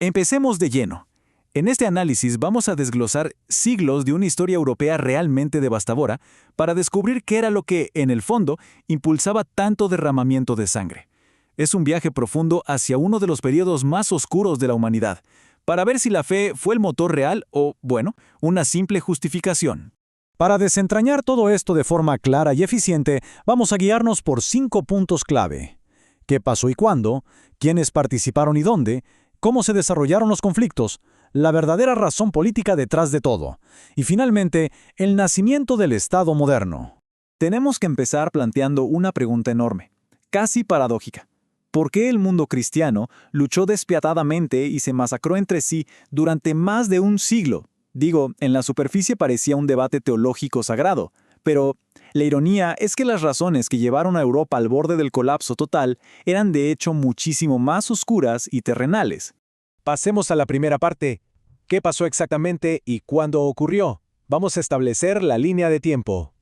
Empecemos de lleno. En este análisis vamos a desglosar siglos de una historia europea realmente devastadora para descubrir qué era lo que, en el fondo, impulsaba tanto derramamiento de sangre. Es un viaje profundo hacia uno de los periodos más oscuros de la humanidad, para ver si la fe fue el motor real o, bueno, una simple justificación. Para desentrañar todo esto de forma clara y eficiente, vamos a guiarnos por 5 puntos clave. ¿Qué pasó y cuándo? ¿Quiénes participaron y dónde? ¿Cómo se desarrollaron los conflictos? La verdadera razón política detrás de todo. Y finalmente, el nacimiento del Estado moderno. Tenemos que empezar planteando una pregunta enorme, casi paradójica. ¿Por qué el mundo cristiano luchó despiadadamente y se masacró entre sí durante más de un siglo? Digo, en la superficie parecía un debate teológico sagrado, pero la ironía es que las razones que llevaron a Europa al borde del colapso total eran de hecho muchísimo más oscuras y terrenales. Pasemos a la primera parte. ¿Qué pasó exactamente y cuándo ocurrió? Vamos a establecer la línea de tiempo.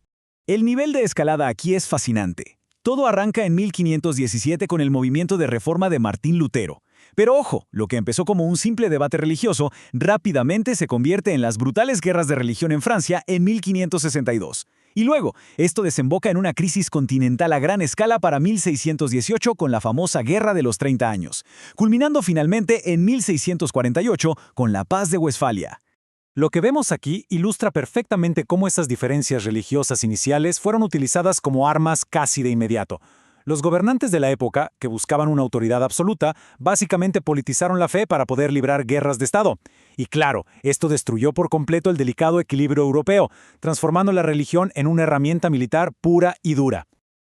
El nivel de escalada aquí es fascinante. Todo arranca en 1517 con el movimiento de reforma de Martín Lutero. Pero ojo, lo que empezó como un simple debate religioso rápidamente se convierte en las brutales guerras de religión en Francia en 1562. Y luego, esto desemboca en una crisis continental a gran escala para 1618 con la famosa Guerra de los 30 años, culminando finalmente en 1648 con la Paz de Westfalia. Lo que vemos aquí ilustra perfectamente cómo esas diferencias religiosas iniciales fueron utilizadas como armas casi de inmediato. Los gobernantes de la época, que buscaban una autoridad absoluta, básicamente politizaron la fe para poder librar guerras de Estado. Y claro, esto destruyó por completo el delicado equilibrio europeo, transformando la religión en una herramienta militar pura y dura.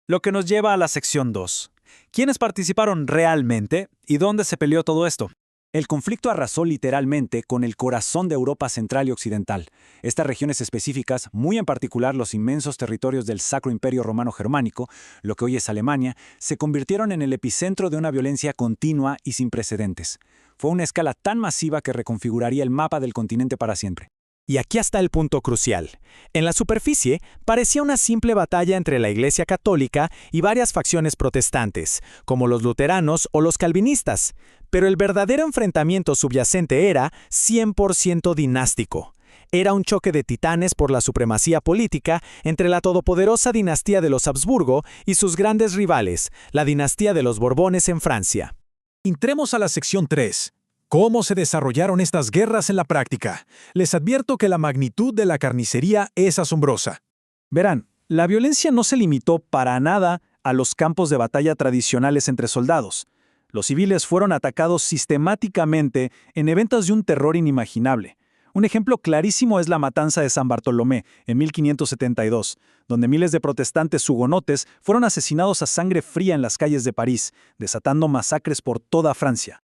Lo que nos lleva a la sección 2. ¿Quiénes participaron realmente y dónde se peleó todo esto? El conflicto arrasó literalmente con el corazón de Europa central y occidental. Estas regiones específicas, muy en particular los inmensos territorios del Sacro Imperio Romano Germánico, lo que hoy es Alemania, se convirtieron en el epicentro de una violencia continua y sin precedentes. Fue una escala tan masiva que reconfiguraría el mapa del continente para siempre. Y aquí está el punto crucial. En la superficie, parecía una simple batalla entre la Iglesia Católica y varias facciones protestantes, como los luteranos o los calvinistas. Pero el verdadero enfrentamiento subyacente era 100% dinástico. Era un choque de titanes por la supremacía política entre la todopoderosa dinastía de los Habsburgo y sus grandes rivales, la dinastía de los Borbones en Francia. Entremos a la sección 3. ¿Cómo se desarrollaron estas guerras en la práctica? Les advierto que la magnitud de la carnicería es asombrosa. Verán, la violencia no se limitó para nada a los campos de batalla tradicionales entre soldados. Los civiles fueron atacados sistemáticamente en eventos de un terror inimaginable. Un ejemplo clarísimo es la matanza de San Bartolomé en 1572, donde miles de protestantes hugonotes fueron asesinados a sangre fría en las calles de París, desatando masacres por toda Francia.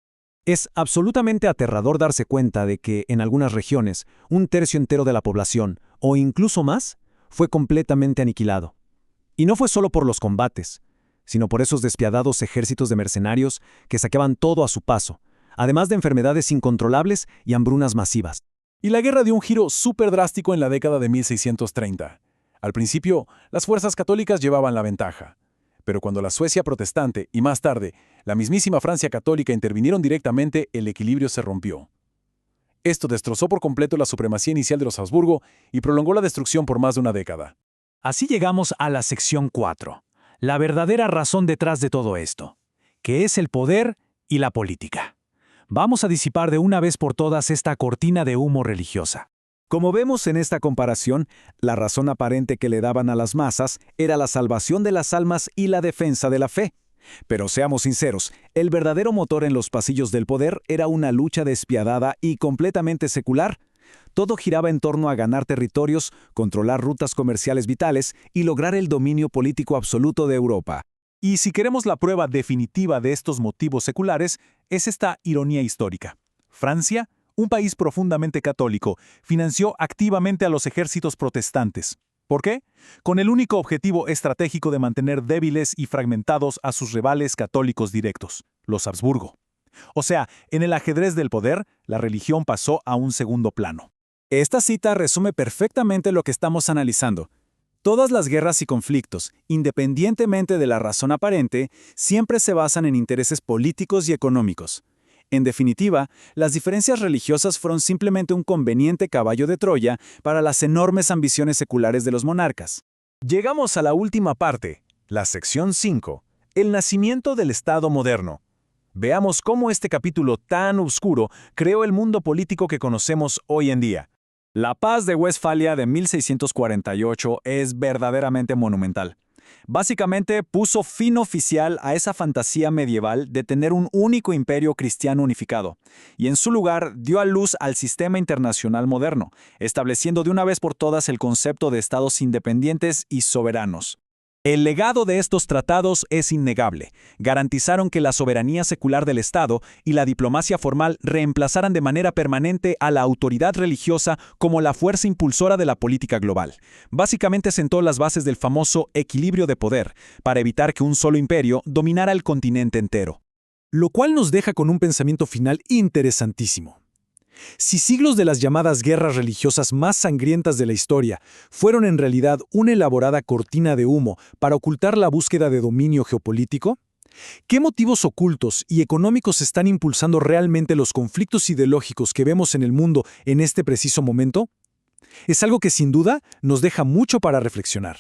Es absolutamente aterrador darse cuenta de que, en algunas regiones, un tercio entero de la población, o incluso más, fue completamente aniquilado. Y no fue solo por los combates, sino por esos despiadados ejércitos de mercenarios que saqueaban todo a su paso, además de enfermedades incontrolables y hambrunas masivas. Y la guerra dio un giro súper drástico en la década de 1630. Al principio, las fuerzas católicas llevaban la ventaja. Pero cuando la Suecia protestante y más tarde la mismísima Francia católica intervinieron directamente, el equilibrio se rompió. Esto destrozó por completo la supremacía inicial de los Habsburgo y prolongó la destrucción por más de una década. Así llegamos a la sección 4, la verdadera razón detrás de todo esto, que es el poder y la política. Vamos a disipar de una vez por todas esta cortina de humo religiosa. Como vemos en esta comparación, la razón aparente que le daban a las masas era la salvación de las almas y la defensa de la fe. Pero seamos sinceros, el verdadero motor en los pasillos del poder era una lucha despiadada y completamente secular. Todo giraba en torno a ganar territorios, controlar rutas comerciales vitales y lograr el dominio político absoluto de Europa. Y si queremos la prueba definitiva de estos motivos seculares, es esta ironía histórica. Francia, un país profundamente católico, financió activamente a los ejércitos protestantes. ¿Por qué? Con el único objetivo estratégico de mantener débiles y fragmentados a sus rivales católicos directos, los Habsburgo. O sea, en el ajedrez del poder, la religión pasó a un segundo plano. Esta cita resume perfectamente lo que estamos analizando. Todas las guerras y conflictos, independientemente de la razón aparente, siempre se basan en intereses políticos y económicos. En definitiva, las diferencias religiosas fueron simplemente un conveniente caballo de Troya para las enormes ambiciones seculares de los monarcas. Llegamos a la última parte, la sección 5, el nacimiento del Estado moderno. Veamos cómo este capítulo tan oscuro creó el mundo político que conocemos hoy en día. La Paz de Westfalia de 1648 es verdaderamente monumental. Básicamente puso fin oficial a esa fantasía medieval de tener un único imperio cristiano unificado, y en su lugar dio a luz al sistema internacional moderno, estableciendo de una vez por todas el concepto de estados independientes y soberanos. El legado de estos tratados es innegable. Garantizaron que la soberanía secular del Estado y la diplomacia formal reemplazaran de manera permanente a la autoridad religiosa como la fuerza impulsora de la política global. Básicamente sentó las bases del famoso equilibrio de poder, para evitar que un solo imperio dominara el continente entero. Lo cual nos deja con un pensamiento final interesantísimo. Si siglos de las llamadas guerras religiosas más sangrientas de la historia fueron en realidad una elaborada cortina de humo para ocultar la búsqueda de dominio geopolítico, ¿qué motivos ocultos y económicos están impulsando realmente los conflictos ideológicos que vemos en el mundo en este preciso momento? Es algo que sin duda nos deja mucho para reflexionar.